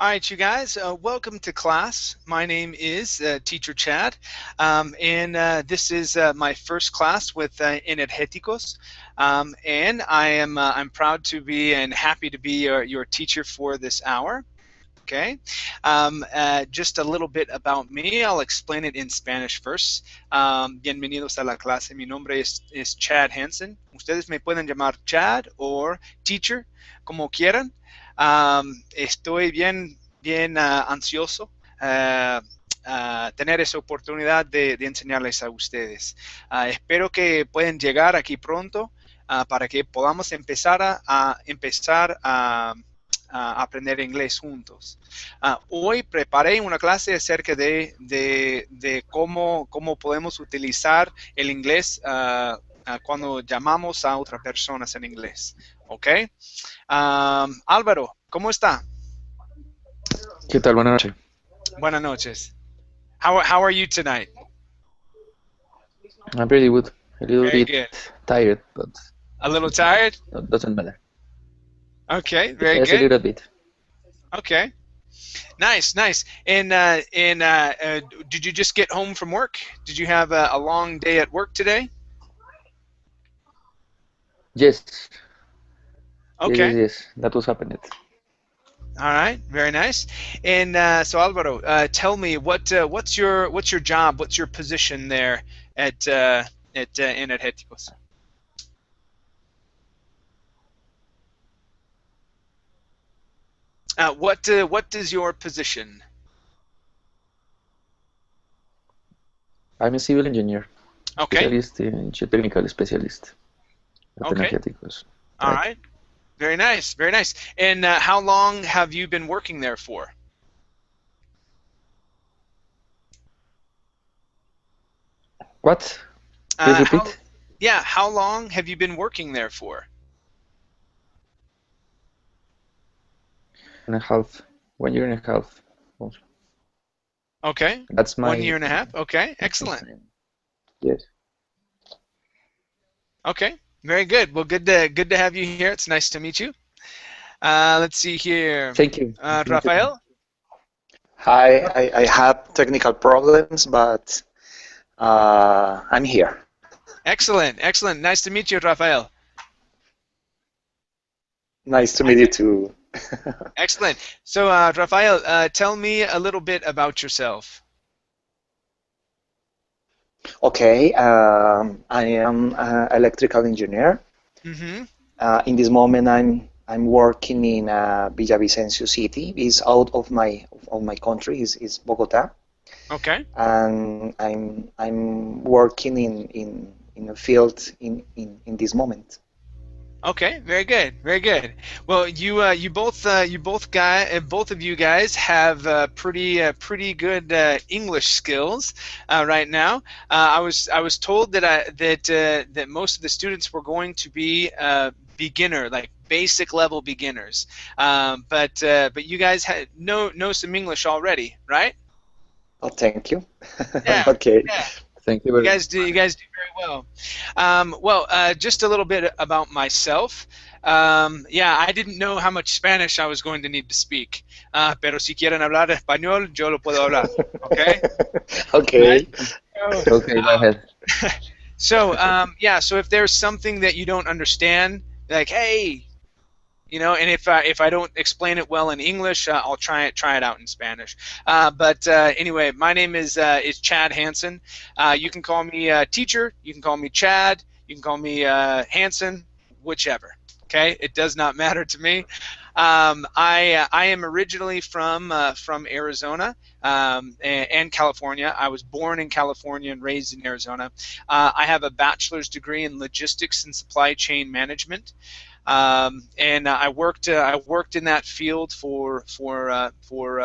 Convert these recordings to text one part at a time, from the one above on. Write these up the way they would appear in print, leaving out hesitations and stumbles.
All right, you guys, welcome to class. My name is Teacher Chad, and this is my first class with Energeticos, and I'm proud to be and happy to be your teacher for this hour. Okay, just a little bit about me. I'll explain it in Spanish first. Bienvenidos a la clase. Mi nombre es Chad Hansen. Ustedes me pueden llamar Chad o Teacher, como quieran. Estoy bien ansioso tener esa oportunidad de enseñarles a ustedes. Espero que puedan llegar aquí pronto para que podamos empezar a aprender inglés juntos. Hoy preparé una clase acerca de cómo podemos utilizar el inglés cuando llamamos a otras personas en inglés. ¿Ok? Álvaro, ¿cómo está? ¿Qué tal? Buenas noches. Buenas noches. How are you tonight? I'm pretty good. A little Very bit good. tired, but A little tired? that doesn't matter. Okay, very Yes, a good. little bit. Okay. Nice, nice. And did you just get home from work? Did you have a long day at work today? Yes, Okay. yes. That was happening. All right. Very nice. And so Alvaro, tell me what's your job? What's your position there at Energeticos? What is your position? I'm a civil engineer, Okay. specialist in geotechnical specialist at Okay. Energeticos. All Right. right. Very nice. Very nice. And how long have you been working there for? What? Please How? repeat. Yeah. How long have you been working there for? And a half. 1 year and a half. Also. Okay. That's 1 year my. and a half. Okay. That's my Excellent. time. Yes. Okay. Very good. Well, good to have you here. It's nice to meet you. Let's see here. Thank you. Nice to meet you too. Rafael. Hi, I had technical problems, but I'm here. Excellent. Excellent. Nice to meet you, Rafael. Nice to meet you too. Excellent. So, Rafael, tell me a little bit about yourself. Okay, I am an electrical engineer. Mm-hmm. In this moment, I'm working in Villavicencio city. It's out of my country. Is Bogota, Okay. and I'm working in a field in this moment. Okay, very good, very good. Well, both of you guys have pretty good English skills right now. I was told that most of the students were going to be beginner, like basic level beginners, but you guys know some English already, right? Oh, thank you. Yeah, Okay. yeah. Thank you You very guys much. do very well. Just a little bit about myself. Yeah, I didn't know how much Spanish I was going to need to speak. Pero si quieren hablar español, yo lo puedo hablar. Okay. Okay. Right? Okay, go ahead. So, yeah. So if there's something that you don't understand, like, hey, and if I don't explain it well in English, I'll try it out in Spanish. But anyway, my name is Chad Hansen. You can call me teacher. You can call me Chad. You can call me Hansen, whichever. Okay, it does not matter to me. I am originally from Arizona and California. I was born in California and raised in Arizona. I have a bachelor's degree in logistics and supply chain management. And I worked in that field for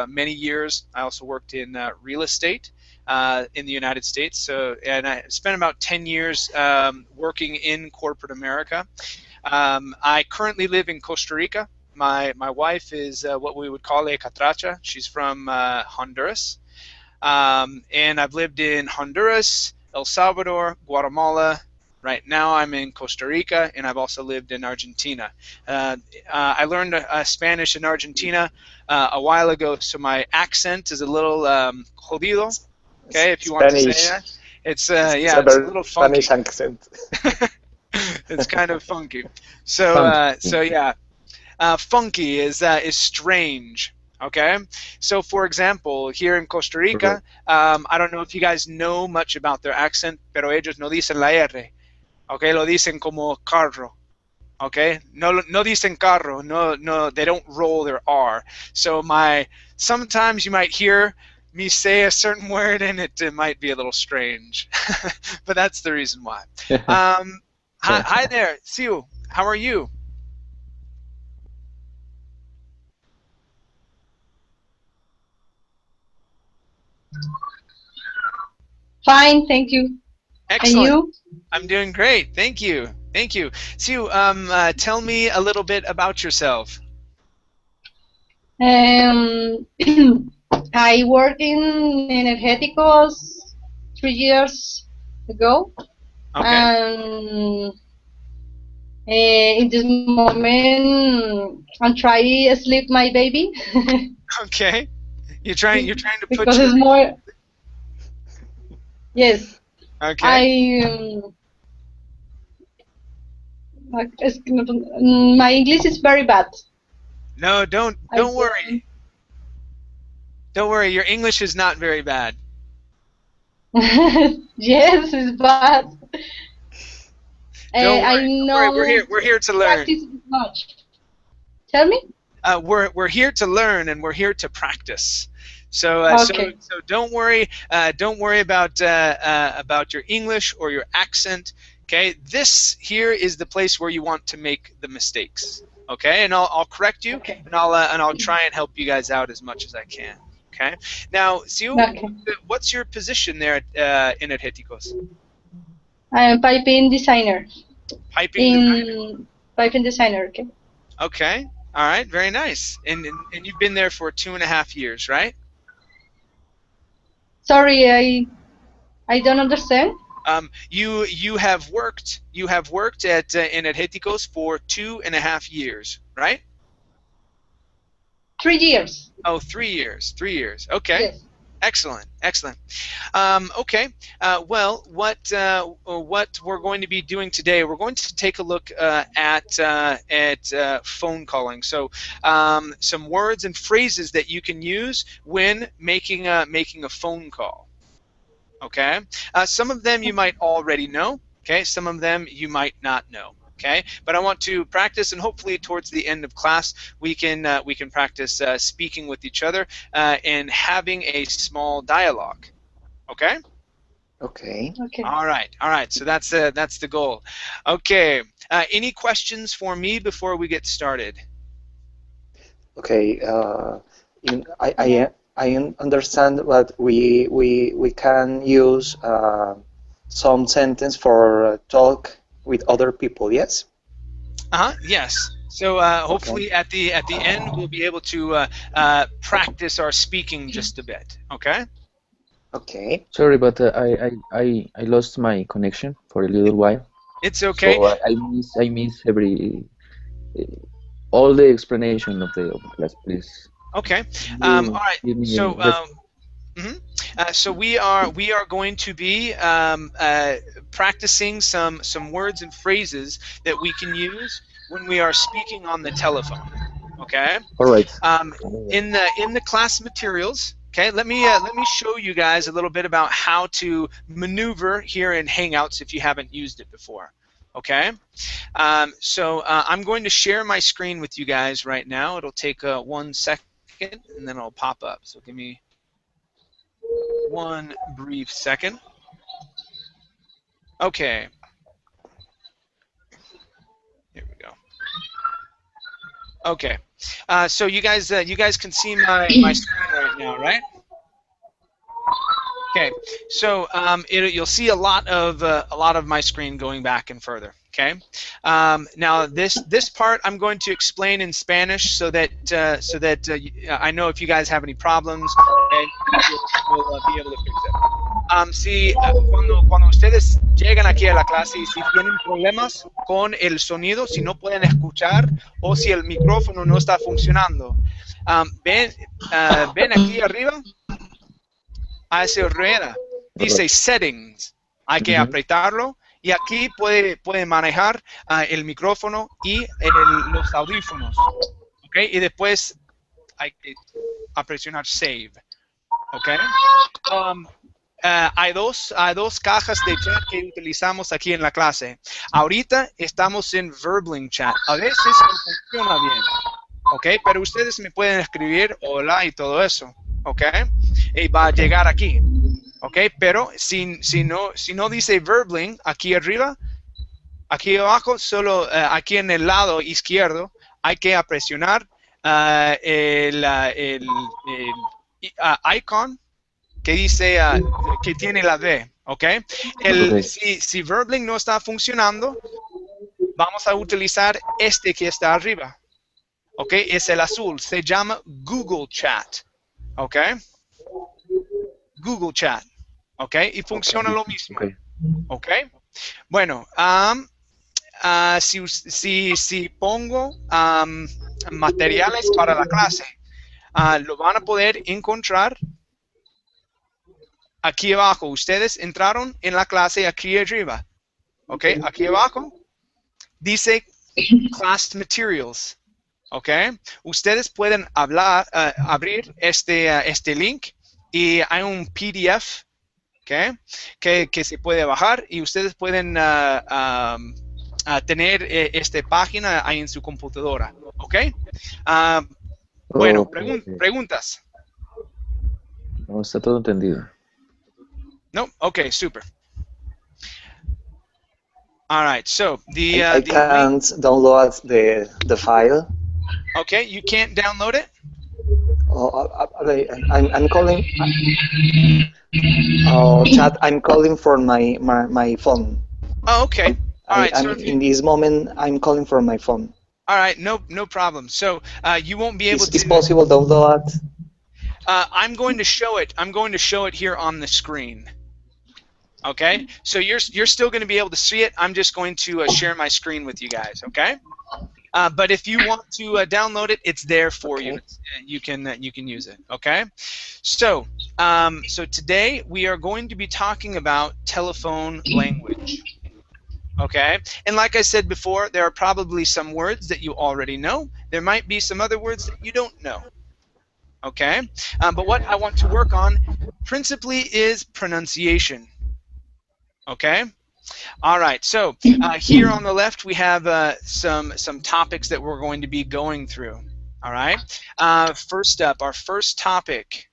many years. I also worked in real estate in the United States. So, and I spent about 10 years working in corporate America. I currently live in Costa Rica. My wife is what we would call a catracha. She's from Honduras. And I've lived in Honduras, El Salvador, Guatemala, Right now I'm in Costa Rica, and I've also lived in Argentina. I learned Spanish in Argentina a while ago, so my accent is a little jodido. Okay, if you want to say Spanish. that. It's It's yeah, a it's a very little Spanish funky. accent. It's kind of funky. So Funky. yeah, funky is strange. Okay, so for example, here in Costa Right. Rica, I don't know if you guys know much about their accent, pero ellos no dicen la R. Okay, lo dicen como carro. Okay, no dicen carro. No, they don't roll their R. So sometimes you might hear me say a certain word and it might be a little strange, but that's the reason why. Um, hi there, Siu. How are you? Fine, thank you. And Excellent. you? I'm doing great. Thank you. Thank you. Siu, tell me a little bit about yourself. Um, I worked in Energeticos 3 years ago, Okay. and in this moment, I'm trying to sleep my baby Okay. You're trying to put because your it's more. Yes, okay. I. My English is very bad. No, don't I don't don't. worry. Don't worry. Your English is not very bad. Yes, it's bad. Don't I worry. Don't worry. We're know here. We're here to learn. practice much. Tell me. We're here to learn, and we're here to practice. So Okay. don't worry. Don't worry about your English or your accent. Okay. This here is the place where you want to make the mistakes. Okay. And I'll correct you, Okay. and I'll try and help you guys out as much as I can. Okay. Now, Siu, Okay. what's your position there at Energeticos? I am piping designer Piping designer. in piping designer. Okay. Okay. All right. Very nice. And you've been there for 2.5 years, right? Sorry, I don't understand. You have worked at Energeticos for 2.5 years, right? 3 years. Oh, 3 years. 3 years. Okay. Yes. Excellent. Excellent. Okay. Well, what we're going to be doing today, we're going to take a look at phone calling. So some words and phrases that you can use when making a phone call. Okay. Some of them you might already know. Okay. Some of them you might not know. Okay. But I want to practice, and hopefully towards the end of class we can practice speaking with each other and having a small dialogue. Okay. Okay. Okay. All right. All right. So that's the goal. Okay. Any questions for me before we get started? Okay. I No. understand that we can use some sentence for talk with other people. Yes. Yes. So Okay. hopefully at the end we'll be able to practice our speaking just a bit. Okay. Okay. Sorry, but I lost my connection for a little while, It's okay. so I miss every all the explanation of the class. Please, Okay. can All you right. give me So a rest? mhm. So we are going to be practicing some words and phrases that we can use when we are speaking on the telephone. Okay. All right. Um, in the class materials. Okay, let me show you guys a little bit about how to maneuver here in Hangouts if you haven't used it before. Okay, so I'm going to share my screen with you guys right now. It'll take 1 second and then it'll pop up. So give me one brief second. Okay, here we go. Okay, so you guys can see my screen right now, right? Okay, so you'll see a lot of my screen going back and further. Okay, now this part I'm going to explain in Spanish so that I know if you guys have any problems and we'll be able to fix it. Sí, cuando ustedes llegan aquí a la clase y si tienen problemas con el sonido, si no pueden escuchar o si el micrófono no está funcionando, ven aquí arriba a esa rueda, dice Correcto. settings, hay que Ujú. apretarlo y aquí puede manejar el micrófono y los audífonos, ¿ok? Y después hay que presionar save, ¿ok? Hay dos cajas de chat que utilizamos aquí en la clase. Ahorita estamos en Verbling Chat. A veces no funciona bien, ¿ok? Pero ustedes me pueden escribir hola y todo eso, ¿ok? Y va a llegar aquí, ¿ok? Pero si no dice Verbling aquí arriba, aquí abajo, solo aquí en el lado izquierdo, hay que presionar el icon que dice que tiene la D, ¿ok? Ok. Si Verbling no está funcionando, vamos a utilizar este que está arriba, ¿ok? Es el azul, se llama Google Chat, ¿ok? Google Chat, ¿ok? Y funciona lo mismo, Ok. ¿ok? Bueno, si pongo materiales para la clase, lo van a poder encontrar aquí abajo. Ustedes entraron en la clase aquí arriba, ¿ok? Aquí abajo dice Class Materials, ¿ok? Ustedes pueden abrir este link y hay un PDF, ¿ok? Que se puede bajar y ustedes pueden tener esta página ahí en su computadora, ¿ok? Bueno, Ok. preguntas. No, está todo entendido. No, okay, super. All right, so I the link. can't download the file. Okay, you can't download it. Oh, I'm calling. Oh, chat. I'm calling from my phone. Oh, okay. All right, so I'm in this moment. I'm calling from my phone. all right, no problem. So you won't be able Is to. possible download? I'm going to show it. I'm going to show it here on the screen. Okay, so you're still going to be able to see it. I'm just going to share my screen with you guys. Okay, but if you want to download it, it's there for you. Okay. You can use it. Okay, so so today we are going to be talking about telephone language. Okay, and like I said before, there are probably some words that you already know. There might be some other words that you don't know. Okay, but what I want to work on principally is pronunciation. Okay, all right, so here on the left we have some topics that we're going to be going through. All right, first up, our first topic.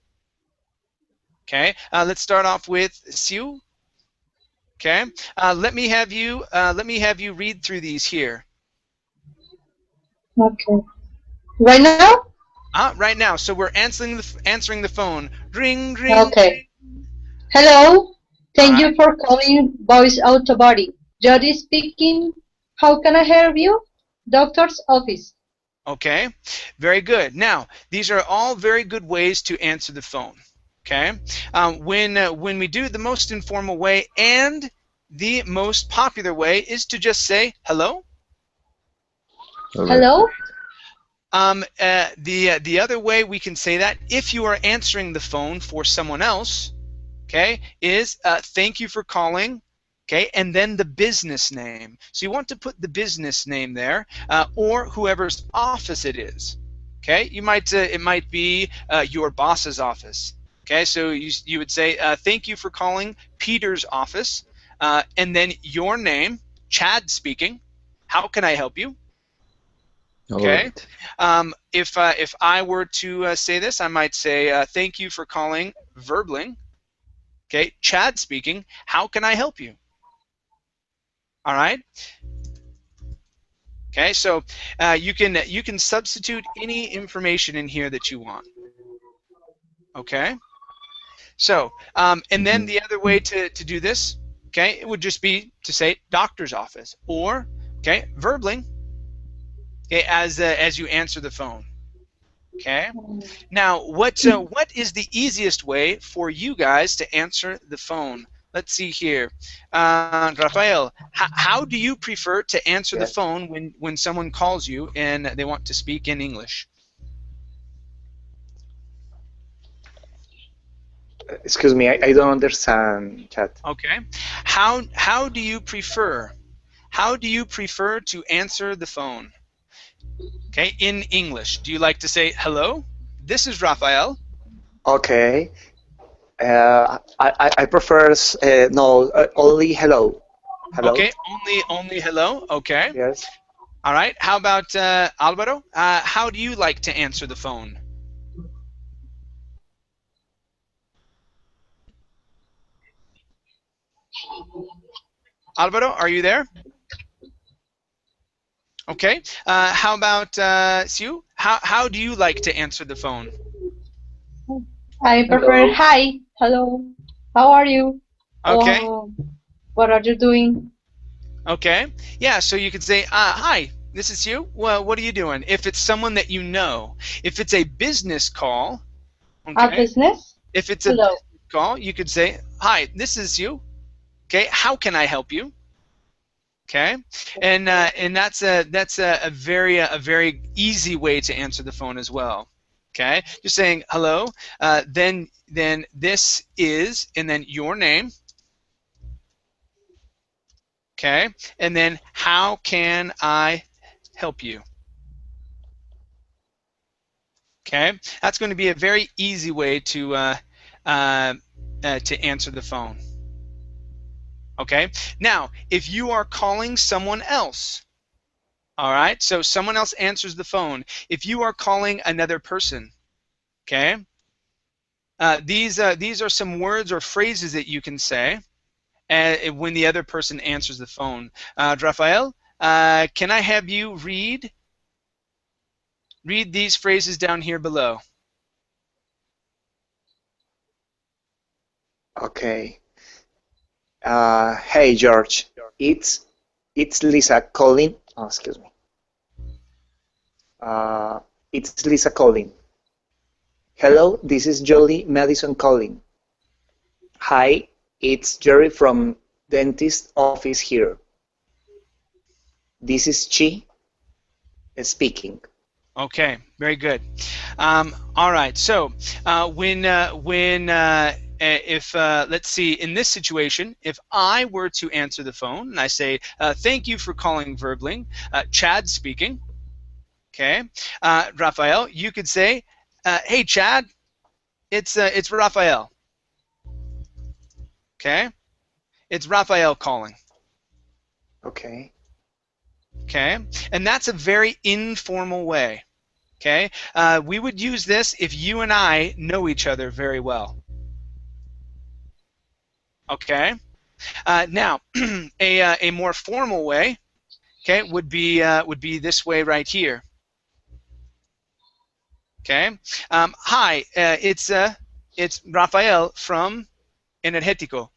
Okay, let's start off with Siu. Okay, let me have you read through these here. Okay. Right now? Right now, so we're answering the phone. Ring, ring. Okay. Hello. Thank All you for calling Voice Auto Body. Jody speaking. How can I help you? Doctor's office. Okay, very good. Now, these are all very good ways to answer the phone. Okay, when we do it the most informal way and the most popular way is to just say hello. Hello. The other way we can say that if you are answering the phone for someone else, okay, is thank you for calling. Okay, and then the business name. So you want to put the business name there, or whoever's office it is. Okay, you might it might be your boss's office. Okay, so you would say thank you for calling Peter's office, and then your name, Chad speaking. How can I help you? Okay. If I were to say this, I might say thank you for calling Verbling. Okay, Chad speaking. How can I help you? All right. Okay, so you can substitute any information in here that you want. Okay. So and then the other way to do this, okay, it would just be to say doctor's office or okay Verbling. Okay, as you answer the phone. Okay. Now, what is the easiest way for you guys to answer the phone let's see here. Rafael, how do you prefer to answer the Yes. phone when someone calls you and they want to speak in English? Excuse me, I don't understand, chat. Okay. How do you prefer? How do you prefer to answer the phone? Okay, in English. Do you like to say hello? This is Rafael. Okay. I prefer no only hello. Hello. Okay, only hello. Okay. Yes. All right. How about Alvaro? How do you like to answer the phone? Alvaro, are you there? Okay. How about Sue? How do you like to answer the phone? I prefer Hello. hi, hello, how are you? Okay. Oh, what are you doing? Okay. Yeah. So you could say, "Hi, this is you. Well, what are you doing?" If it's someone that you know. If it's a business call, Our okay. business? If it's a Hello. business call, you could say, "Hi, this is you. Okay. How can I help you?" Okay, and that's a very easy way to answer the phone as well. Okay, just saying hello, then this is, and then your name. Okay, and then how can I help you? Okay, that's going to be a very easy way to answer the phone. Okay, now if you are calling someone else. All right, so someone else answers the phone. If you are calling another person, okay, these are some words or phrases that you can say when the other person answers the phone. Rafael, can I have you read these phrases down here below? Okay. Hey George, it's Lisa calling. Oh, excuse me. Uh, it's Lisa calling. Hello, this is Jolie Madison calling. Hi, it's Jerry from dentist office here. This is Chi speaking. Okay, very good. All right, so if let's see, in this situation, if I were to answer the phone and I say, "Thank you for calling Verbling," Chad speaking. Okay, Raphael, you could say, "Hey, Chad, it's Raphael." Okay, it's Raphael calling. Okay. Okay, and that's a very informal way. Okay, we would use this if you and I know each other very well. Okay, now a more formal way, okay, would be this way right here. Okay, hi, it's Rafael from Energetico.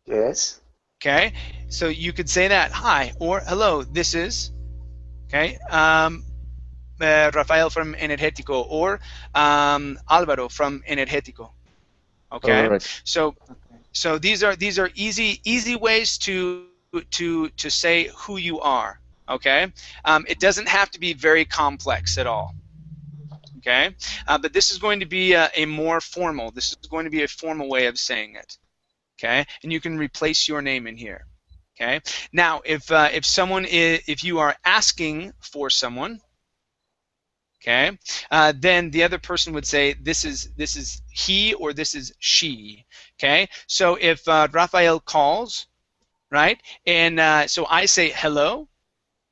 Yes. Okay, so you could say that, hi, or hello, this is, okay, Rafael from Energetico, or Alvaro from Energetico. All Okay, right. so Okay. these are easy ways to say who you are. Okay, it doesn't have to be very complex at all. Okay, but this is going to be a more formal. This is going to be a formal way of saying it. Okay, and you can replace your name in here. Okay, now if someone is, if you are asking for someone, okay, then the other person would say this is he or this is she. Okay, so if Rafael calls, right, and so I say hello,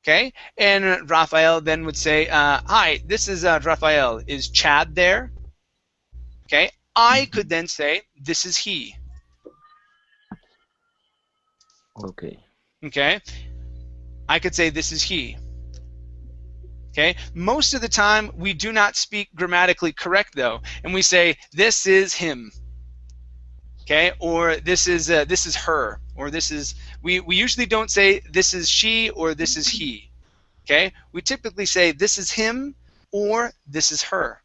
okay, and Rafael then would say, hi, this is Rafael, is Chad there? Okay, I Mhm. could then say this is he. Okay. Okay, I could say this is he. Okay, most of the time we do not speak grammatically correct though, and we say this is him. Okay, or this is her, or this is, we usually don't say this is she or this is he. Okay, we typically say this is him or this is her.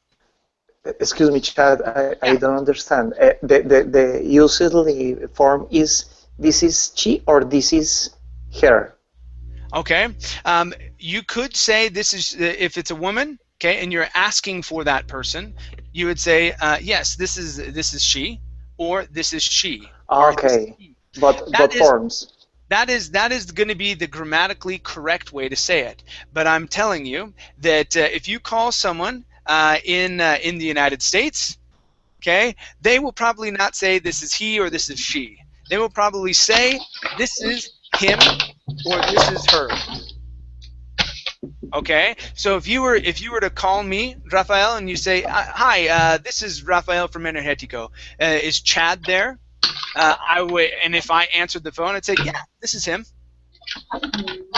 Excuse me, Chad, I Yeah. don't understand. The usually form is this is she or this is her. Okay. You could say this is if it's a woman, okay, and you're asking for that person, you would say yes, this is she, or this is she, or this is Okay, he. but That both is forms. that is going to be the grammatically correct way to say it. But I'm telling you that if you call someone in the United States, okay, they will probably not say this is he or this is she. They will probably say this is him or this is her. Okay, so if you were to call me Rafael and you say hi, this is Rafael from Energetico. Is Chad there? I would, and if I answered the phone, I'd say yeah, this is him.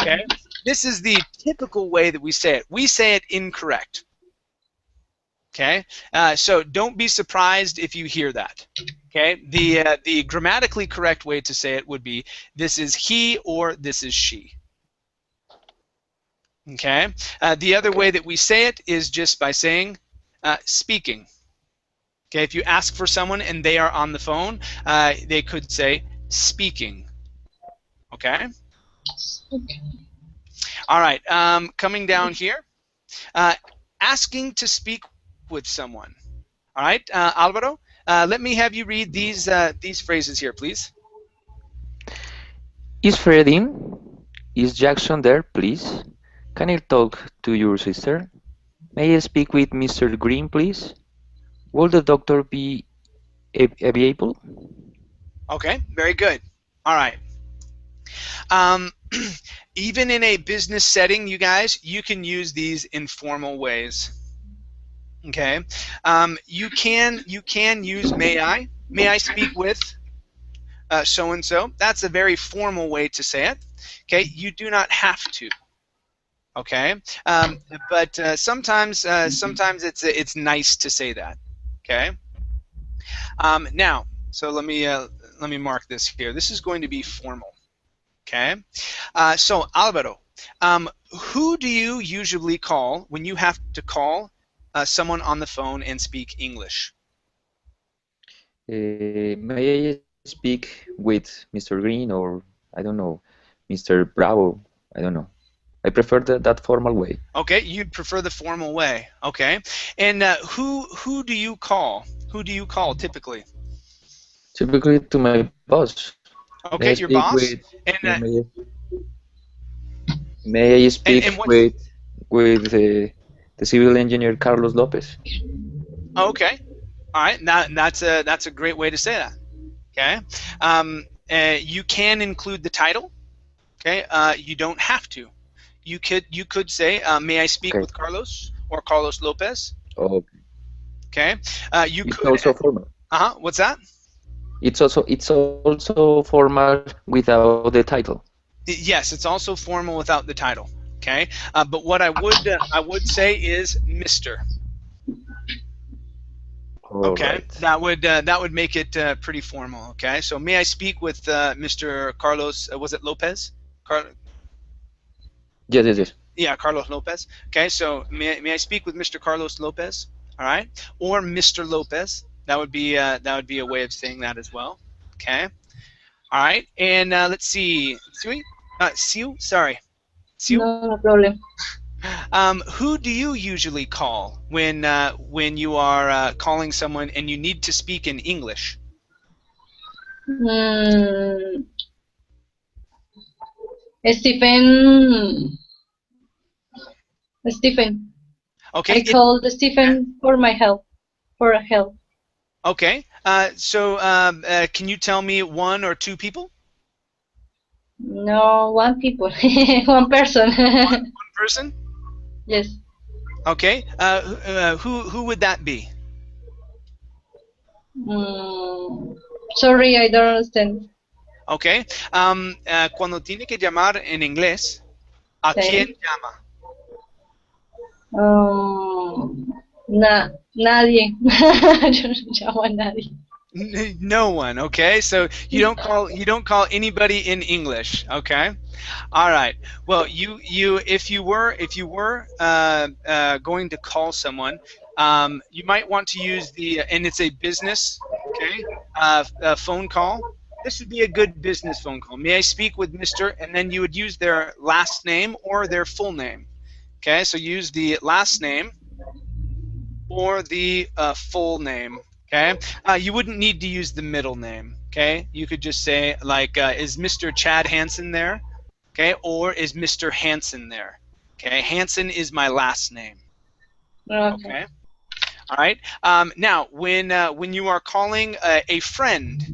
Okay, this is the typical way that we say it. We say it incorrect. Okay, so don't be surprised if you hear that. Okay, the grammatically correct way to say it would be this is he or this is she. Okay, the other way Okay. that we say it is just by saying speaking. Okay, if you ask for someone and they are on the phone, they could say speaking. Okay, Okay. all right. Coming down here, uh, asking to speak with someone. All right, Alvaro, let me have you read these phrases here, please. Is Fred in? Is Jackson there, please? Can I talk to your sister? May I speak with Mr. Green, please? Will the doctor be available? Okay, very good. All right. Um, even in a business setting, you guys, you can use these informal ways. Okay, you can use may I speak with so and so. That's a very formal way to say it. Okay, you do not have to. Okay, um, but sometimes it's nice to say that. Okay, now so let me mark this here. This is going to be formal. Okay, so Alvaro, who do you usually call when you have to call someone on the phone and speak English? May I speak with Mr. Green or, I don't know, Mr. Bravo? I don't know. I prefer that formal way. Okay, you'd prefer the formal way. Okay, and who do you call? Who do you call typically? Typically to my boss. May I Okay, speak your with, boss. And yeah, may I speak what's with the civil engineer Carlos Lopez? okay? All right, that's a great way to say that. Okay, you can include the title. Okay, you don't have to. You could say, "May I speak Okay. with Carlos or Carlos Lopez?" Oh, Okay, you it's could. also formal. What's that? It's also formal without the title. Yes, it's also formal without the title. Okay, but what I would say is Mister. All Okay, right. that would make it pretty formal. Okay, so may I speak with Mr. Carlos? Was it Lopez? Yes, yes, yes. Yeah, Carlos Lopez. Okay, so may I speak with Mr. Carlos Lopez? All right, or Mr. Lopez. That would be a way of saying that as well. Okay. All right, and let's see, Siu, sorry, Siu. No, no problem. Who do you usually call when you are calling someone and you need to speak in English? Mm, Stephen. Stephen. Okay, I called Stephen for my help. For help. okay. So can you tell me one or two people? No, one people. One person. One person. Yes. Okay. Who would that be? Mm, sorry, I don't understand. Okay. Cuando tiene que llamar en inglés, ¿a quién Okay. llama? Nadie. Yo no llamo a nadie. No one. Okay. So you don't call anybody in English. Okay. All right. Well, if you were going to call someone, You might want to use and it's a business, okay, phone call. This would be a good business phone call. May I speak with Mr. And then you would use their last name or their full name. Okay, so use the last name or the full name. Okay, you wouldn't need to use the middle name. Okay, you could just say like, is Mr. Chad Hansen there? Okay, or is Mr. Hansen there? Okay, Hansen is my last name. Okay. Okay. All right. Now, when you are calling a friend,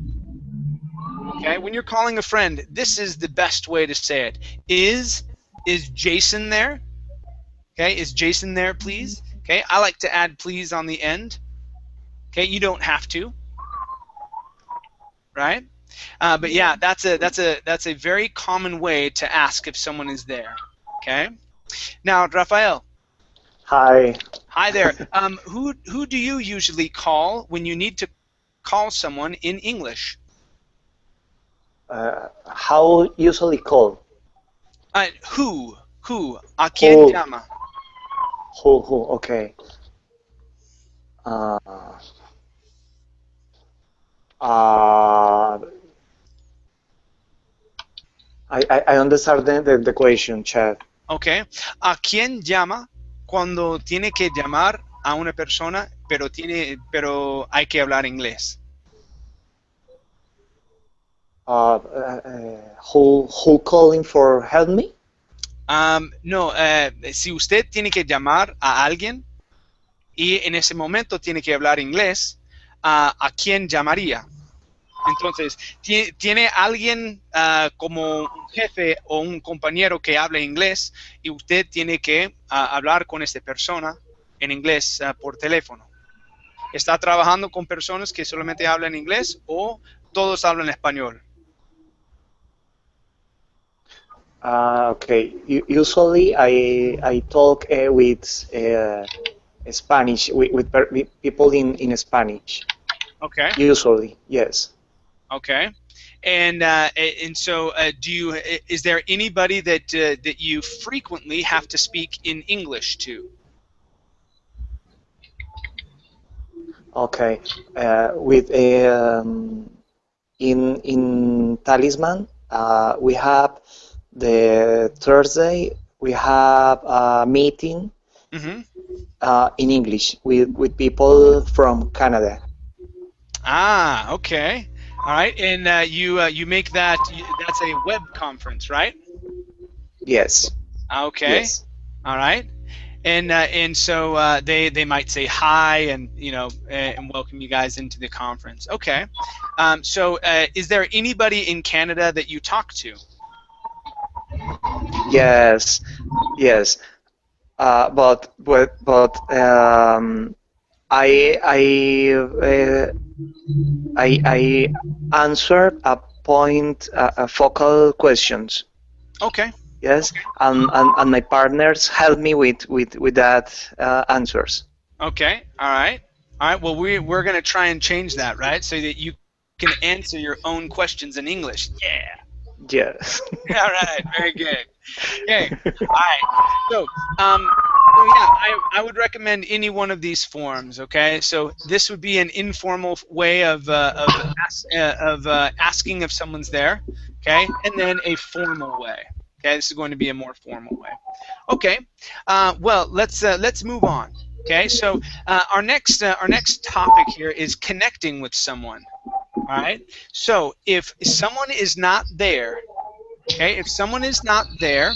okay, when you're calling a friend, this is the best way to say it. Is Jason there? Okay, is Jason there, please? Okay, I like to add please on the end. Okay, you don't have to, right? But yeah, that's a very common way to ask if someone is there. Okay. Now, Rafael. Hi. Hi there. Who do you usually call when you need to call someone in English? How usually call? Who? ¿A quién Who? llama? Who? Okay. Uh, uh, I understand the question, Chad. Okay. ¿A quién llama cuando tiene que llamar a una persona, pero hay que hablar inglés? Who calling for help me? No, si usted tiene que llamar a alguien y en ese momento tiene que hablar inglés, ¿a quién llamaría? Entonces, ¿tiene alguien como un jefe o un compañero que hable inglés y usted tiene que hablar con esta persona en inglés por teléfono? ¿Está trabajando con personas que solamente hablan inglés o todos hablan español? Okay. Usually, I talk with Spanish with people in Spanish. Okay. Usually, yes. Okay. And so, is there anybody that you frequently have to speak in English to? Okay. With in Talisman, we have the Thursday. We have a meeting in English with people from Canada. Ah, okay. All right, and you make that's a web conference, right? Yes. Okay. Yes. All right. And so they might say hi and and welcome you guys into the conference. Okay. So is there anybody in Canada that you talk to? Yes. Yes. But I answered a point focal questions. Okay. Yes, and my partners help me with that answers. Okay. All right. All right. Well, we're gonna try and change that, right? So that you can answer your own questions in English. Yeah. Yes. All right. Very good. Okay. All right. So, yeah, I would recommend any one of these forms. Okay. So this would be an informal way of asking if someone's there. Okay, and then a formal way. Okay, this is going to be a more formal way. Okay. Well, let's move on. Okay. So our next topic here is connecting with someone. All right. So if someone is not there, okay, if someone is not there,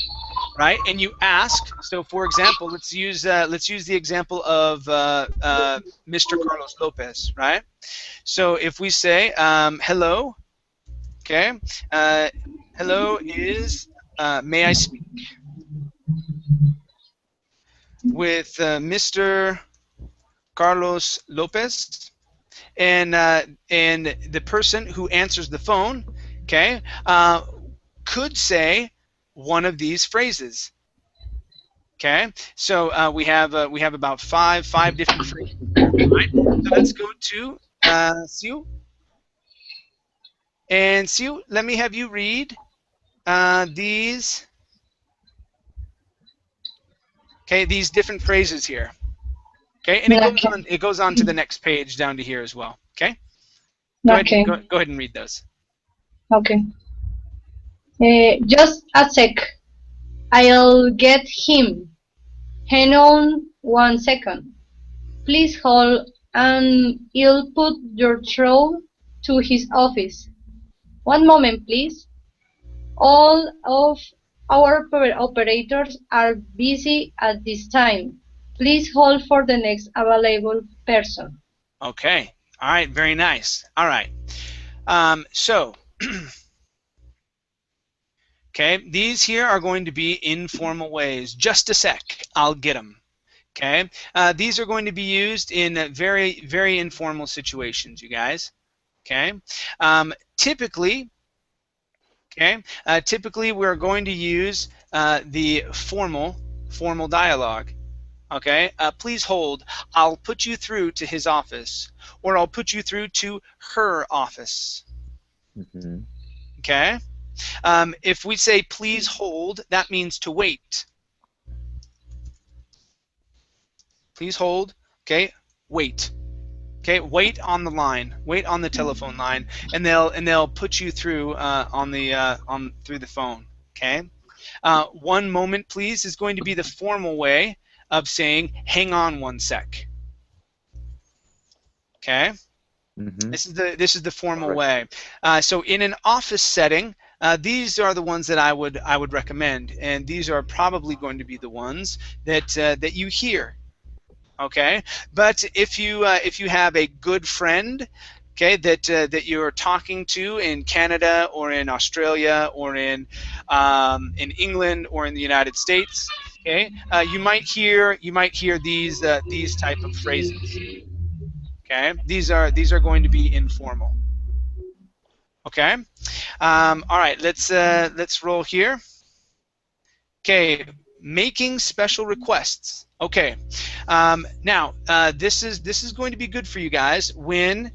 right, and you ask, so for example, let's use the example of Mr. Carlos Lopez, right? So if we say hello, okay, hello is may I speak with Mr. Carlos Lopez, and the person who answers the phone, okay, could say one of these phrases. Okay, so we have about five different phrases here. Right? So let's go to Siu. And Siu, let me have you read these. Okay, these different phrases here. Okay, and Okay. it goes on to the next page down to here as well. Okay, go ahead, Okay. go ahead and read those. Okay. Just a sec. I'll get him. Hang on 1 second. Please hold and I'll put your through to his office. One moment, please. All of our operators are busy at this time. Please hold for the next available person. Okay, all right, very nice. All right, so okay, these here are going to be informal ways. Just a sec, I'll get them. Okay, these are going to be used in very, very informal situations, you guys. Okay, typically, typically we're going to use the formal dialogue. Okay, please hold. I'll put you through to his office, or I'll put you through to her office. Mm-hmm. Okay, if we say please hold, that means to wait. Please hold. Okay, wait. Okay, wait on the line. Wait on the telephone line, and they'll put you through on through the phone. Okay. 1 moment, please, is going to be the formal way of saying hang on 1 sec. Okay. Mm-hmm. This is the formal Correct. way. So in an office setting, these are the ones that I would recommend, and these are probably going to be the ones that you hear. Okay, but if you have a good friend, okay, that you're talking to in Canada or in Australia or in England or in the United States, okay, you might hear these type of phrases. Okay, these are going to be informal. Okay, all right, let's roll here. Okay, making special requests. Okay, now this is going to be good for you guys when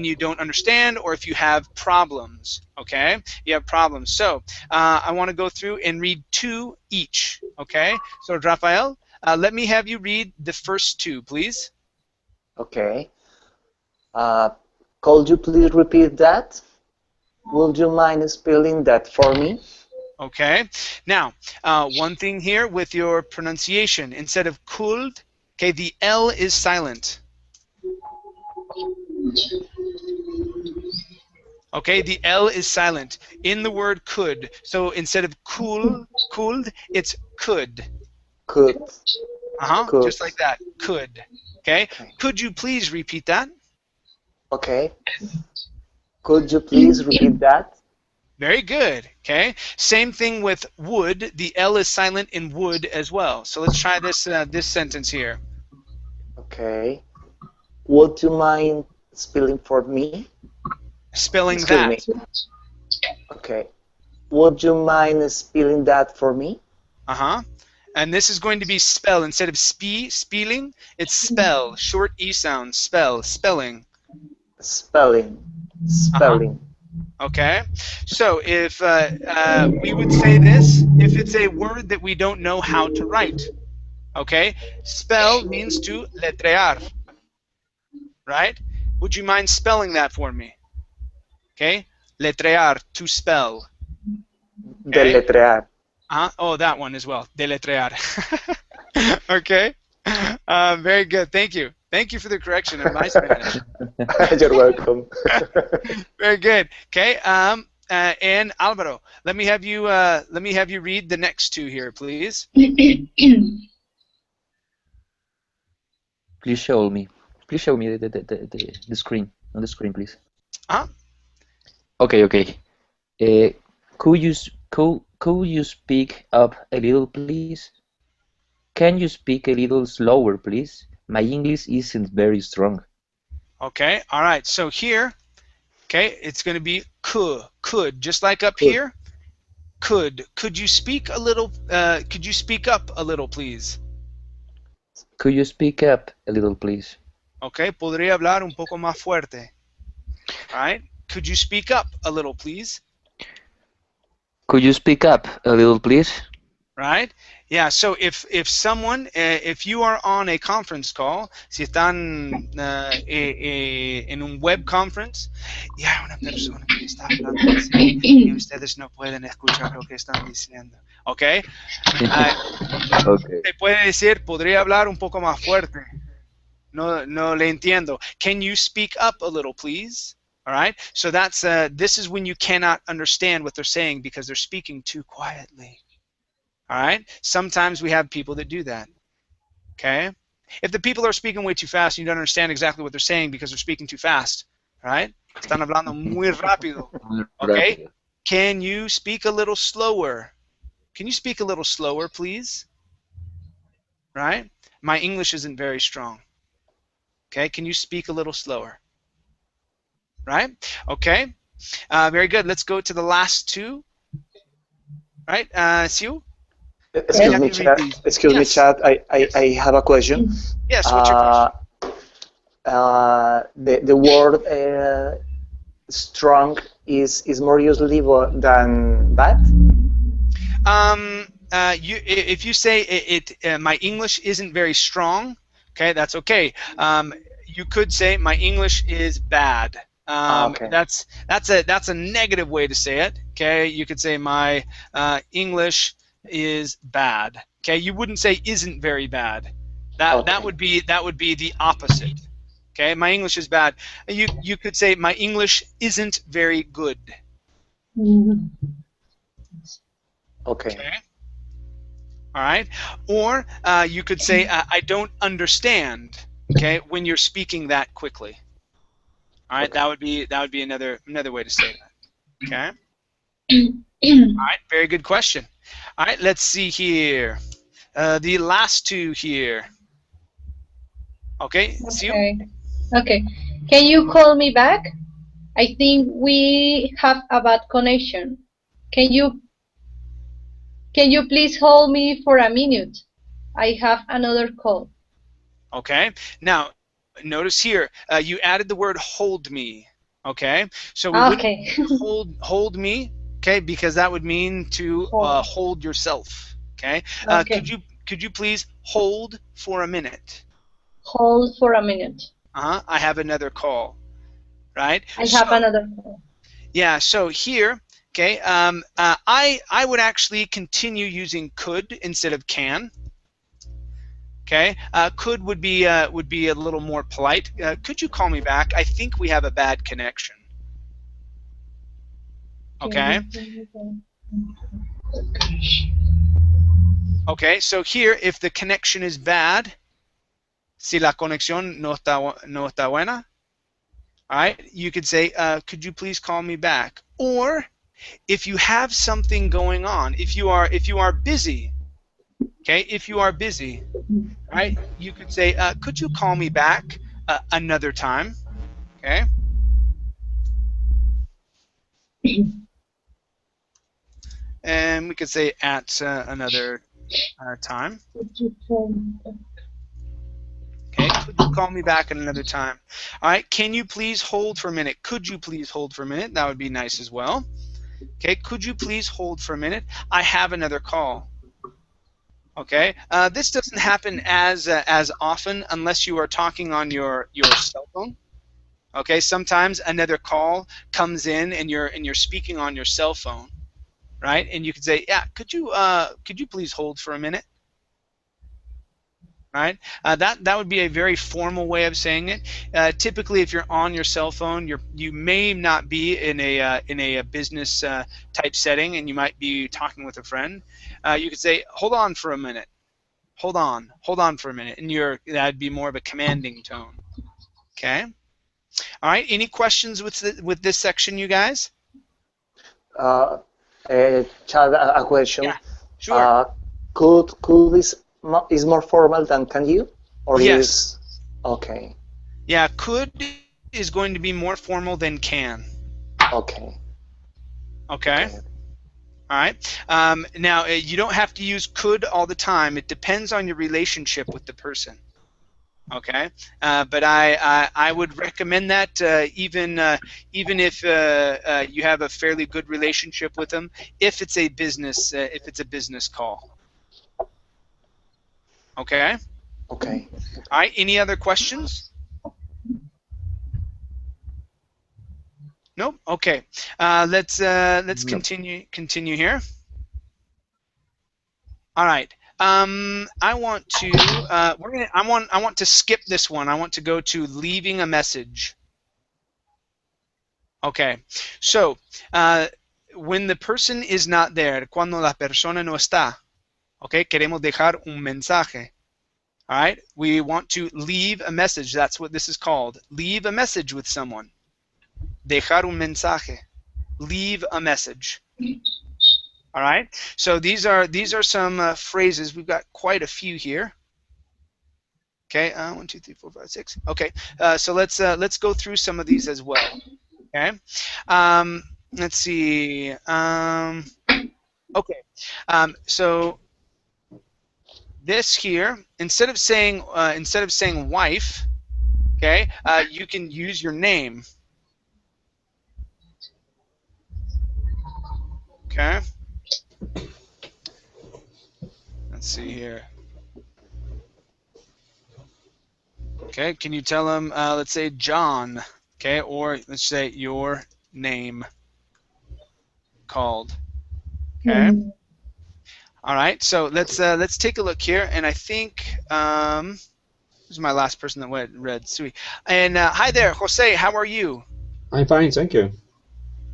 you don't understand or if you have problems. Okay, you have problems. So I want to go through and read 2 each. Okay, so Rafael, let me have you read the first 2, please. Okay. Uh, could you please repeat that? Would you mind spelling that for me? Okay. Now, one thing here with your pronunciation, instead of could, okay, the L is silent. Okay, the L is silent in the word could. So instead of could, it's could. Could. Could. Just like that. Could. Okay. Okay. Could you please repeat that? Okay. Could you please repeat that? Very good. Okay. Same thing with would. The L is silent in would as well. So let's try this sentence here. Okay. Would you mind spelling for me? Spelling Excuse that. me. Okay. Would you mind spelling that for me? And this is going to be spell instead of spelling. It's spell. Short E sound. Spelling. Spelling. Spelling. Okay. So if we would say this if it's a word that we don't know how to write. Okay. Spell means to letrear. Right? Would you mind spelling that for me? Okay. Letrear, to spell. Okay. Deletrear. Oh, that one as well. Deletrear. Okay. Very good. Thank you. Thank you for the correction in my Spanish. You're welcome. Very good. Okay. And Alvaro, let me have you read the next 2 here, please. Please show me. Please show me the screen on the screen, please. Okay, okay. Could you speak up a little, please? Can you speak a little slower, please? My English isn't very strong. Okay. All right. So here, okay, it's going to be could, just like up Could. here. Could you speak a little? Could you speak up a little, please? Could you speak up a little, please? Okay. Podría hablar un poco más fuerte. All right. Could you speak up a little, please? Could you speak up a little, please? right? Yeah, so if someone, if you are on a conference call, si están en un web conference, y hay una persona que está hablando así y ustedes no pueden escuchar lo que están diciendo, ¿ok? Uh, Okay. se puede decir, podría hablar un poco más fuerte. No, no le entiendo. Can you speak up a little, please? All right. So that's this is when you cannot understand what they're saying because they're speaking too quietly. All right. Sometimes we have people that do that. Okay. If the people are speaking way too fast, and you don't understand exactly what they're saying because they're speaking too fast. All right. Están hablando muy rápido. Muy Okay. rápido. Can you speak a little slower? Can you speak a little slower, please? Right. My English isn't very strong. Okay. Can you speak a little slower? Right? Okay. Very good. Let's go to the last two. Right? Siu? Excuse Can me, you read chat. these? Excuse me, Yes. chat. Yes. I have a question. Yes. What's your question? The word strong is more usually than bad. If you say my English isn't very strong, okay, that's okay. You could say my English is bad. Okay. That's a negative way to say it. Okay, you could say my English is bad. Okay, you wouldn't say isn't very bad. That Okay. would be the opposite. Okay, my English is bad. You could say my English isn't very good. Okay. Okay. All right. Or you could say I don't understand. Okay, when you're speaking that quickly. All right, Okay. that would be another way to say that. Okay. All right, very good question. All right, let's see here. The last two here. Okay, see you? Okay. Okay. Can you call me back? I think we have a bad connection. Can you can you please hold me for a minute? I have another call. Okay. Now, notice here, you added the word hold me. Okay. So we wouldn't Okay. hold me. Okay, because that would mean to Hold. hold yourself. Okay. Okay. Could you please hold for a minute? Hold for a minute. I have another call. Right. I So have another call. yeah. So here, okay. I would actually continue using could instead of can. Okay, could would be a little more polite. Could you call me back? I think we have a bad connection. Can Okay. you call me back? Okay. So here, if the connection is bad, si la conexión no está buena, all right, you could say, could you please call me back? Or if you have something going on, if you are busy, okay, if you are busy, right, you could say, could you call me back another time? Okay. And we could say at another time. Could you call me back? Okay, could you call me back at another time? All right, can you please hold for a minute? Could you please hold for a minute? That would be nice as well. Okay, could you please hold for a minute? I have another call. Okay, this doesn't happen as often unless you are talking on your cell phone. Okay, sometimes another call comes in and you're speaking on your cell phone, right? And you could say, yeah, could you please hold for a minute? Right? That would be a very formal way of saying it. Typically, if you're on your cell phone, you may not be in a business type setting, and you might be talking with a friend. You could say, "Hold on for a minute. Hold on for a minute," and that'd be more of a commanding tone. Okay. All right. Any questions with this section, you guys? Uh, Chad, a question. Yeah. Sure. Uh, could is more formal than can you, or Yes. is okay? Yeah. Could is going to be more formal than can. Okay. Okay. Okay. All right. Now, you don't have to use could all the time. It depends on your relationship with the person. Okay. But I would recommend that even if you have a fairly good relationship with them, if it's a business call. Okay. Okay. All right. Any other questions? Nope. Okay. Let's No. continue here. All right. I want to I want to skip this one. I want to go to leaving a message. Okay. So when the person is not there, cuando la persona no está, okay, queremos dejar un mensaje. All right. We want to leave a message. That's what this is called. Leave a message with someone. Dejar un mensaje. Leave a message. All right. So these are some phrases. We've got quite a few here. Okay. 1, 2, 3, 4, 5, 6. Okay. So let's go through some of these as well. Okay. Let's see. Okay. So this here, instead of saying wife, okay, you can use your name. Okay. Let's see here. Okay, can you tell them, let's say John, okay, or let's say your name called, okay. All right, so let's take a look here, and I think this is my last person that read Sui, and hi there, Jose. How are you? I'm fine, thank you.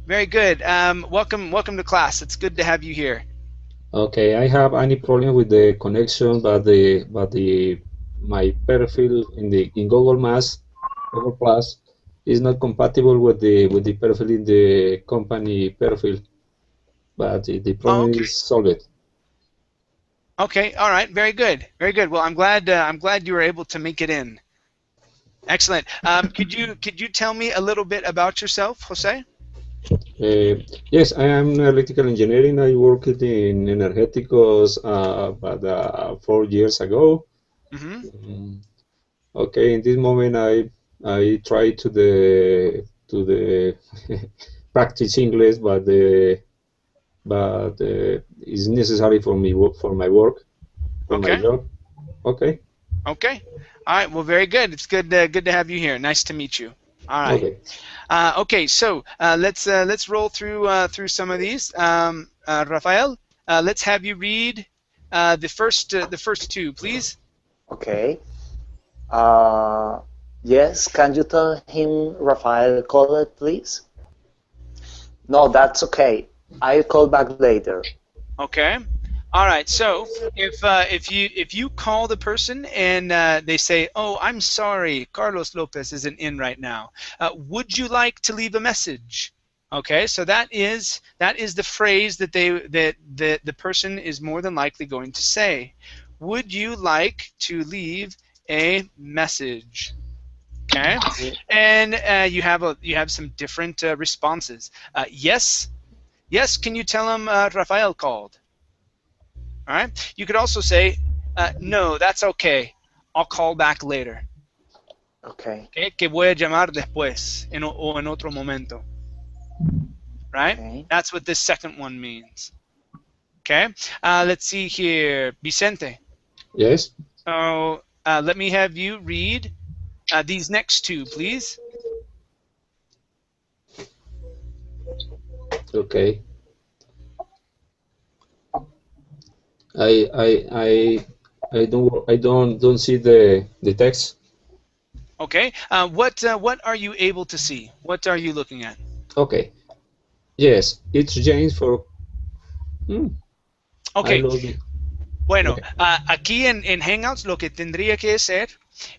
Very good. Welcome to class. It's good to have you here. Okay, I have any problem with the connection, but my profile in Google Maps, Google Plus, is not compatible with the profile in the company profile. But the Oh, problem okay. is solved. Okay. All right. Very good. Very good. Well, I'm glad you were able to make it in. Excellent. Could you tell me a little bit about yourself, Jose? Yes, I am electrical engineering. I worked in Energeticos about 4 years ago. Mm-hmm. Okay, in this moment I try to the practice English, but it's necessary for me for my work, for my Okay. job. Okay. Okay. All right. Well, very good. It's good to have you here. Nice to meet you. All right. Okay. Okay. So let's roll through some of these. Rafael, let's have you read the first two, please. Okay. Yes, can you tell him Rafael call it, please? No, that's okay. I'll call back later. Okay. All right. So if you call the person and they say, "Oh, I'm sorry, Carlos Lopez isn't in right now. Would you like to leave a message?" Okay. So that is the phrase that the person is more than likely going to say. Would you like to leave a message? Okay. And you have some different responses. Yes. Yes. Can you tell him Rafael called? All right. You could also say, no, that's okay. I'll call back later. Okay. Okay. Que voy a llamar después o en otro momento. Right. Okay. That's what this second one means. Okay. Let's see here, Vicente. Yes. So let me have you read these next two, please. Okay. I don't see the text. Okay. What are you able to see? What are you looking at? Okay. Yes, it's James for. I Okay. love it. Bueno, Okay. aquí en Hangouts lo que tendría que hacer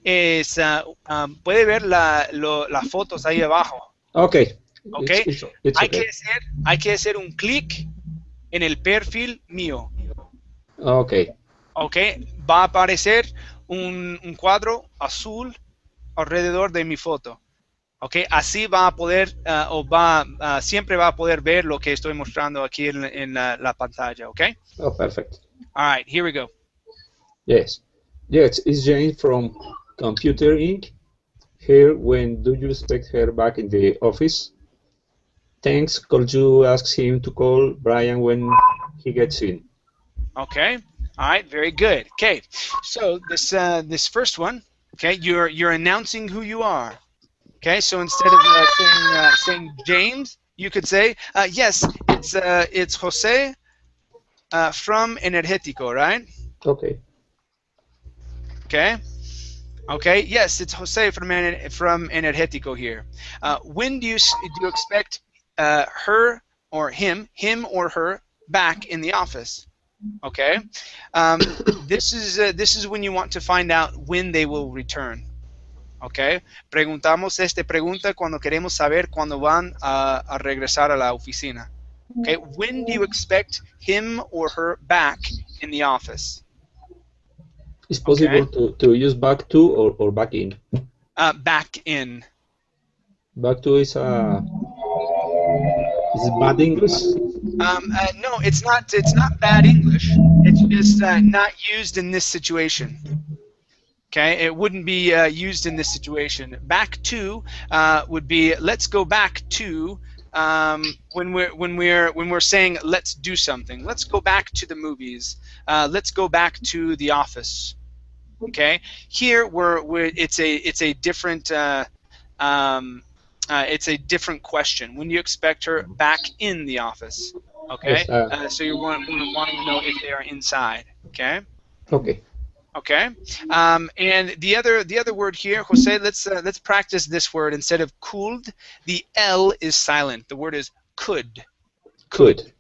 es, puede ver las fotos ahí abajo, Okay. ¿ok? It's Hay okay. que hacer un clic en el perfil mío, Okay. ¿ok? Va a aparecer un cuadro azul alrededor de mi foto, ¿ok? Así va a poder, siempre va a poder ver lo que estoy mostrando aquí en la pantalla, ¿ok? Oh, perfect. All right, here we go. Yes. Yes, it's Jane from Computer Inc. Here, when do you expect her back in the office? Thanks. Could you ask him to call Brian when he gets in? Okay. All right, very good. Okay, so this first one, okay, you're announcing who you are. Okay, so instead of saying James, you could say yes, it's Jose from Energetico, right? Okay. Okay. Okay. Yes, it's Jose from Energetico here. When do you expect her or him or her back in the office? Okay. This is when you want to find out when they will return. Okay. Preguntamos pregunta cuando queremos saber cuándo van a regresar a la oficina. Okay. When do you expect him or her back in the office? It's Okay. possible to use back to or back in. Back in. Back to is bad English. No, it's not. It's not bad English. It's just not used in this situation. Okay, it wouldn't be used in this situation. Back to would be let's go back to when we're saying let's do something. Let's go back to the movies. Let's go back to the office. Okay, here it's a different it's a different question. When do you expect her back in the office? Okay, Yes. so you're wanting to know if they are inside. Okay. Okay. Okay, and the other word here, Jose. Let's practice this word. Instead of could, the L is silent. The word is could. Could.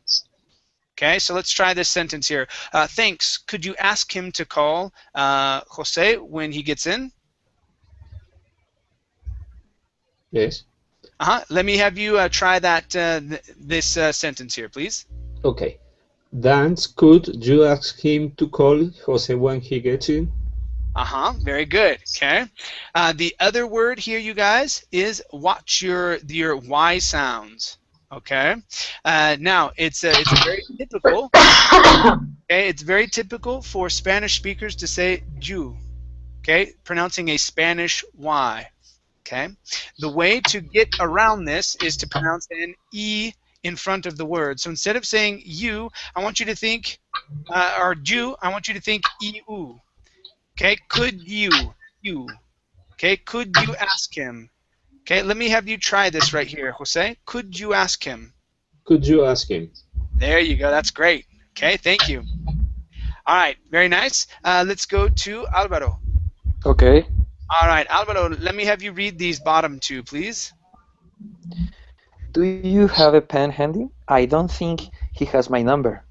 Okay, so let's try this sentence here. Thanks. Could you ask him to call Jose when he gets in? Yes. Let me have you try that this sentence here, please. Okay. Dance, could you ask him to call Jose when he gets in? Very good. Okay. The other word here, you guys, is watch your Y sounds. Okay. Now it's very typical. Okay, it's very typical for Spanish speakers to say you. Okay, pronouncing a Spanish Y. Okay. The way to get around this is to pronounce an E in front of the word. So instead of saying you, I want you to think, or you, I want you to think EU. Okay, could you? Okay, could you ask him? Okay, let me have you try this right here, Jose. Could you ask him? Could you ask him? There you go. That's great. Okay, thank you. All right, very nice. Let's go to Alvaro. Okay. All right, Alvaro, let me have you read these bottom two, please. Do you have a pen handy? I don't think he has my number.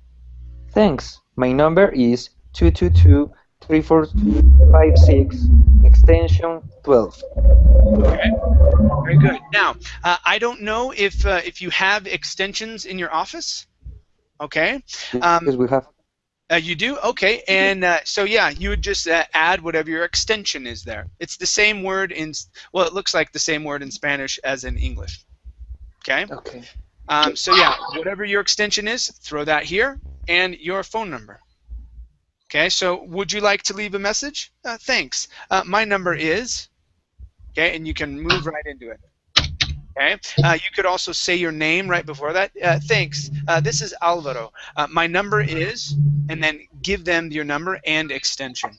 Thanks. My number is 222-3456, extension 12. Okay, very good. Now, I don't know if you have extensions in your office. Okay. Yes, we have. You do? Okay. And so, yeah, you would just add whatever your extension is there. It's the same word well, it looks like the same word in Spanish as in English. Okay? Okay. So, yeah, whatever your extension is, throw that here, and your phone number. Okay, so would you like to leave a message? Thanks. My number is, okay, and you can move right into it. Okay. You could also say your name right before that. Thanks. This is Alvaro. My number is, and then give them your number and extension.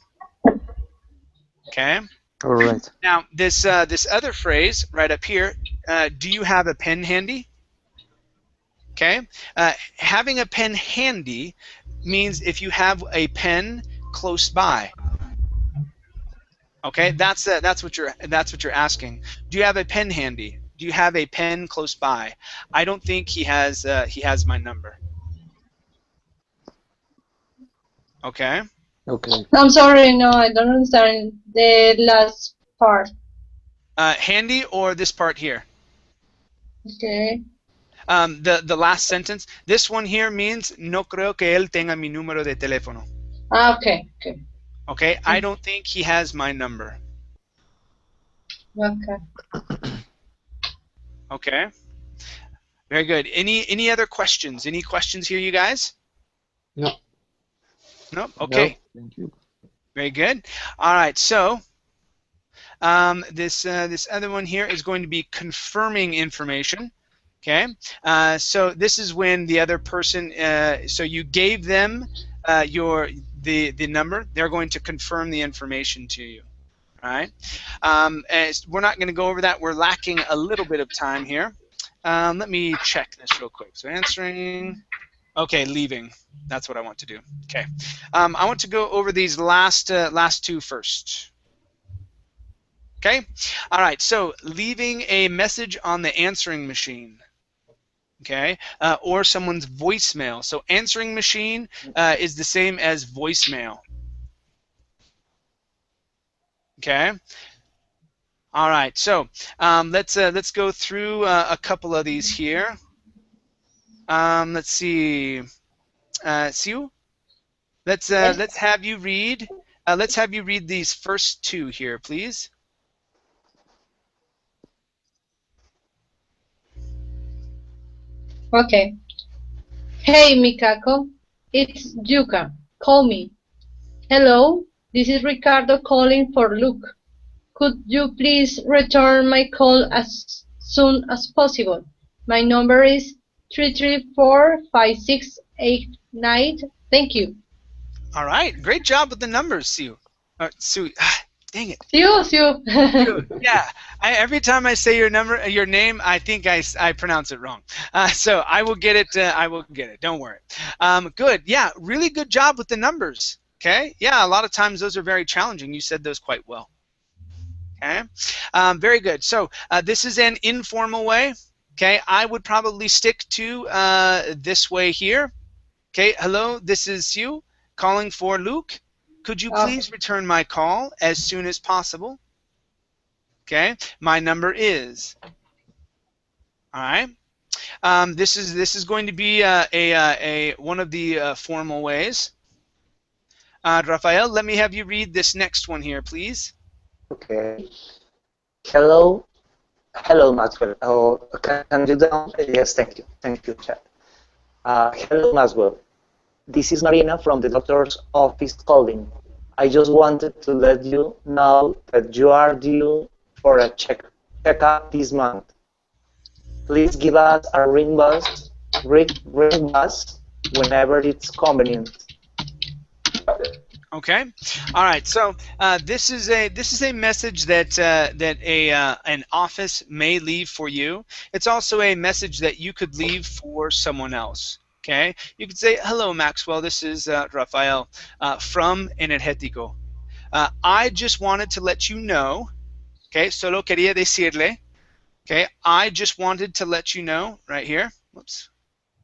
Okay. All right. Now this other phrase right up here. Do you have a pen handy? Okay. Having a pen handy means if you have a pen close by. Okay. That's what you're asking. Do you have a pen handy? Do you have a pen close by? I don't think he has my number. Okay. Okay. I'm sorry, no, I don't understand the last part. Handy or this part here? Okay. The last sentence. This one here means no creo que él tenga mi número de teléfono. Okay. Okay. Okay. I don't think he has my number. Okay. Okay. Very good. Any other questions? Any questions here, you guys? No. No. Okay. No, thank you. Very good. All right. So this other one here is going to be confirming information. Okay. So this is when the other person. So you gave them the number, they're going to confirm the information to you. All right. As we're not going to go over that. We're lacking a little bit of time here. Let me check this real quick. So answering. Okay, leaving. That's what I want to do. Okay. I want to go over these last two first. Okay. All right. So leaving a message on the answering machine. Okay, or someone's voicemail. So answering machine is the same as voicemail. Okay. All right. So let's go through a couple of these here. Let's see. Siu, let's have you read. Let's have you read these first two here, please. Okay. Hey, Mikako. It's Yuka. Call me. Hello, this is Ricardo calling for Luke. Could you please return my call as soon as possible? My number is 334-5689. Thank you. All right. Great job with the numbers, Siu. Sue. Dang it. Siu. Yeah. Every time I say your name, I think I pronounce it wrong. So I will get it. I will get it. Don't worry. Good. Yeah. Really good job with the numbers. Okay. Yeah. A lot of times those are very challenging. You said those quite well. Okay. Very good. So this is an informal way. Okay. I would probably stick to this way here. Okay. Hello. This is you calling for Luke. Could you please return my call as soon as possible? Okay, my number is. All right. This is going to be one of the formal ways. Rafael, let me have you read this next one here, please. Okay. Hello, Maxwell. Oh, can you down? Yes, thank you, chat. Hello, Maxwell. This is Marina from the doctor's office calling. I just wanted to let you know that you are due for a checkup this month. Please give us a ring bus whenever it's convenient. Okay. All right. So this is a message that an office may leave for you. It's also a message that you could leave for someone else. Okay. You could say, "Hello, Maxwell. This is Rafael from Energetico. I just wanted to let you know." Okay. Solo quería decirle. Okay. I just wanted to let you know right here. Whoops.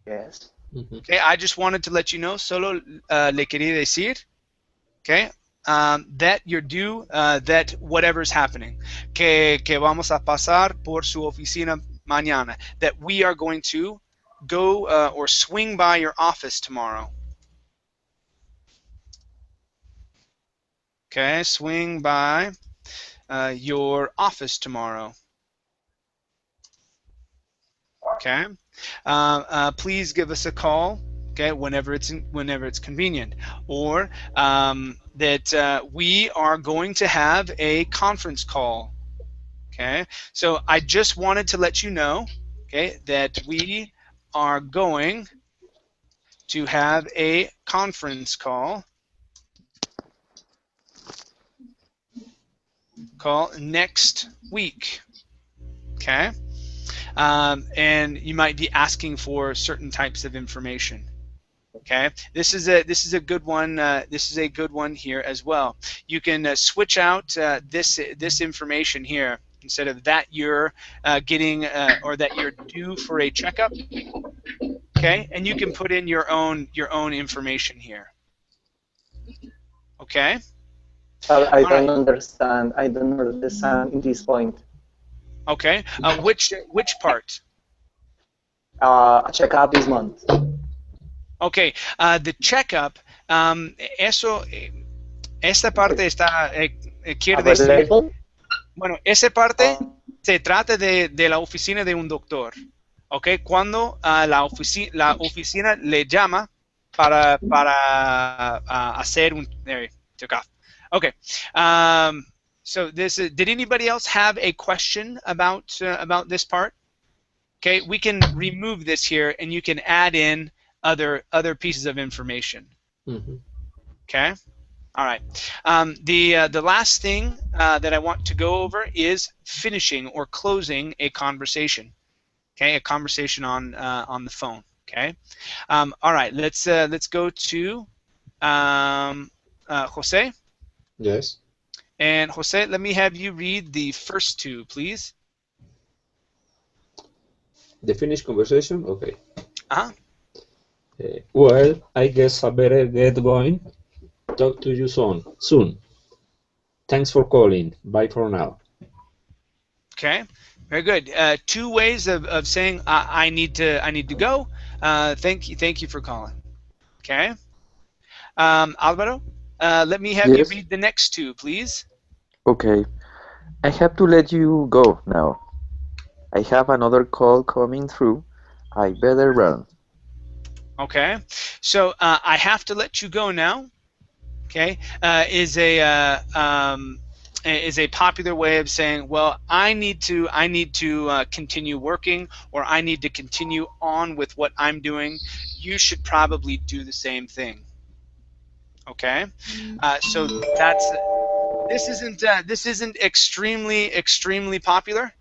Yes. Okay. I just wanted to let you know. Solo le quería decir. Okay, that you're due, that whatever's happening, que vamos a pasar por su oficina mañana, that we are going to go or swing by your office tomorrow. Okay, swing by your office tomorrow. Okay, please give us a call. Okay, whenever it's convenient, or that we are going to have a conference call. Okay, so I just wanted to let you know, okay, that we are going to have a conference call next week. Okay, and you might be asking for certain types of information. Okay, this is a good one. This is a good one here as well. You can switch out this information here instead of that you're getting or that you're due for a checkup. Okay, and you can put in your own information here. Okay. I don't understand. I don't understand in this point. Okay. Which part? A checkup this month. Okay, the checkup, esta parte está, quiere decir, bueno, esa parte se trata de la oficina de un doctor, okay, cuando la oficina le llama para hacer un checkup. Okay, so did anybody else have a question about this part? Okay, we can remove this here and you can add in other pieces of information. Mm-hmm. Okay. All right. The last thing that I want to go over is finishing or closing a conversation. Okay, a conversation on the phone. Okay. All right. Let's go to Jose. Yes. And Jose, let me have you read the first two, please. The finished conversation? Okay. Uh-huh. Well, I guess I better get going. Talk to you soon. Soon. Thanks for calling. Bye for now. Okay. Very good. Two ways of saying I need to go. Thank you for calling. Okay. Alvaro, let me have you Yes? read the next two, please. Okay. I have to let you go now. I have another call coming through. I better run. Okay. So I have to let you go now. Okay. Is a popular way of saying, well, I need to continue working, or I need to continue on with what I'm doing. You should probably do the same thing. Okay. So that's this isn't extremely popular.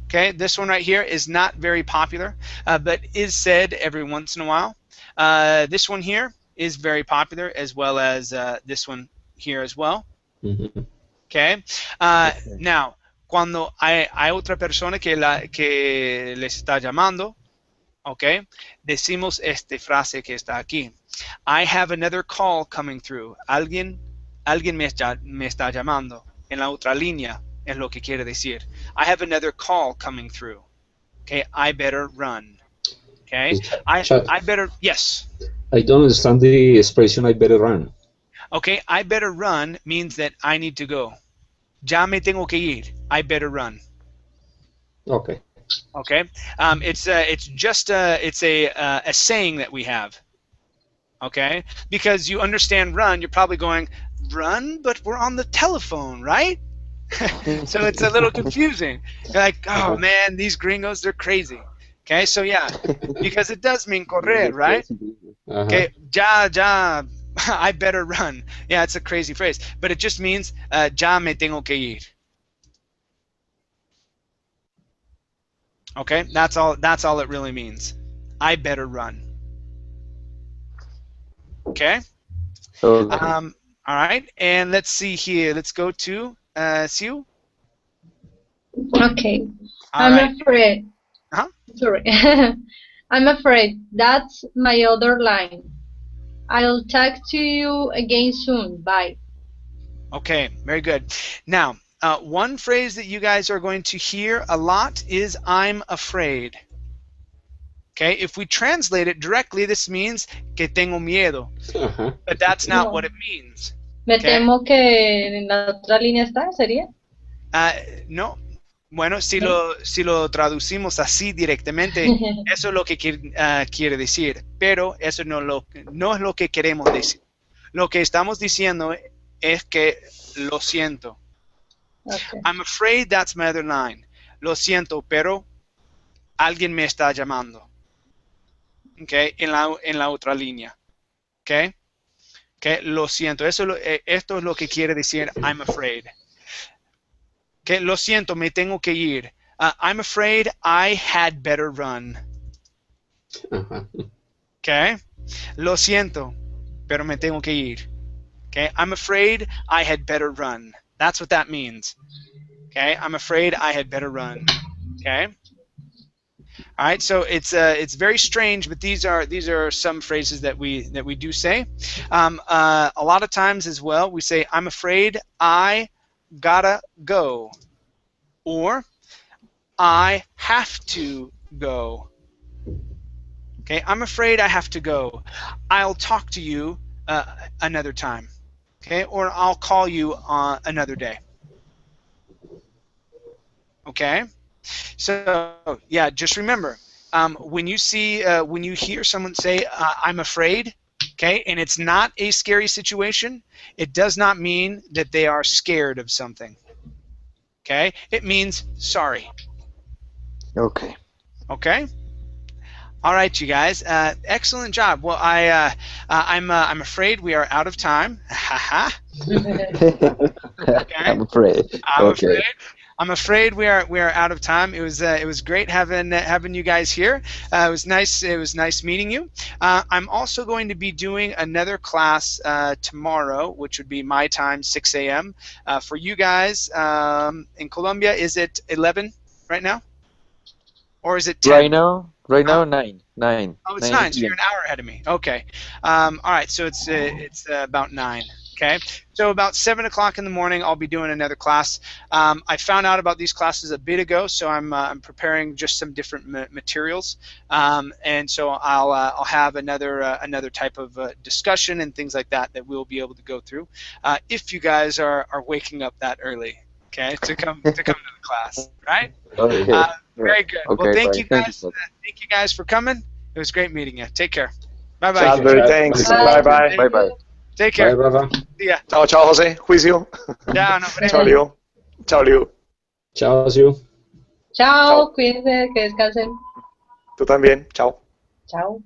Okay, this one right here is not very popular, but is said every once in a while. This one here is very popular, as well as this one here as well. Mm-hmm. Okay. Okay. Now, cuando hay otra persona que les está llamando, okay, decimos esta frase que está aquí. I have another call coming through. Alguien me está llamando en la otra línea, es lo que quiere decir. I have another call coming through. Okay, I better run. Okay, Chat. I better, yes. I don't understand the expression I better run. Okay, I better run means that I need to go. Ya me tengo que ir. I better run. Okay. Okay, it's just a saying that we have. Okay, because you understand run, you're probably going run, but we're on the telephone, right? So it's a little confusing. You're like, oh Uh-huh. man, these gringos, they're crazy. Okay, so yeah, because it does mean This correr, is right? crazy business. Uh-huh. Okay, ya, I better run. Yeah, it's a crazy phrase, but it just means ya me tengo que ir. Okay, that's all. That's all it really means. I better run. Okay. Okay. Um. All right, and let's see here. Let's go to Siu. Okay. All I'm right. afraid. Uh-huh. Sorry. I'm afraid that's my other line. I'll talk to you again soon. Bye. Okay, very good. Now, one phrase that you guys are going to hear a lot is I'm afraid. Okay, if we translate it directly, this means que tengo miedo, Uh-huh. but that's not what No. it means. Me Okay, temo que en la otra línea está, ¿sería? uh, no. Bueno, ¿No? si lo traducimos así directamente, eso es lo que quiere decir, pero eso no es lo que queremos decir. Lo que estamos diciendo es que lo siento. Okay. I'm afraid that's my other line. Lo siento, pero alguien me está llamando. Okay, en la otra línea. Okay, okay, lo siento. Esto es lo que quiere decir I'm afraid. Okay, lo siento, me tengo que ir. I'm afraid I had better run. Uh-huh. Okay, lo siento, pero me tengo que ir. Okay, I'm afraid I had better run. That's what that means. Okay, I'm afraid I had better run. Okay. All right, so it's very strange, but these are some phrases that we do say. A lot of times as well, we say I'm afraid I gotta go, or I have to go. Okay, I'm afraid I have to go. I'll talk to you another time. Okay, or I'll call you another day. Okay. So yeah, just remember, when you hear someone say "I'm afraid," okay, and it's not a scary situation, it does not mean that they are scared of something. Okay, it means sorry. Okay. Okay. All right, you guys. Excellent job. Well, I'm afraid we are out of time. Okay. I'm afraid. I'm Okay. afraid. I'm afraid we are out of time. It was great having you guys here. It was nice. It was nice meeting you. I'm also going to be doing another class tomorrow, which would be my time, 6 a.m. For you guys in Colombia, is it 11 right now, or is it 10? Right Huh? now, 9, Oh, it's 9 9. So you're p.m. an hour ahead of me. Okay. All right. So it's about 9. Okay. So about 7 o'clock in the morning, I'll be doing another class. I found out about these classes a bit ago, so I'm preparing just some different materials, and so I'll have another type of discussion and things like that we'll be able to go through if you guys are waking up that early. Okay, to come to the class, right? Okay. Okay. Very good. Well, Okay. thank Bye. you Thank you, guys. sir. Thank you guys for coming. It was great meeting you. Take care. Bye bye. Thank you, Chadbury, Chad. thanks. Bye Bye. Bye bye. bye. Bye bye. Take Bye, care. Rafa. See ya. Chao, chao, José. Juicio. Chao. No, Chao, Liu. Chao, Liu. Chao, you. Chao, Chao. cuídense, que descansen. Tú también. Chao. Chao.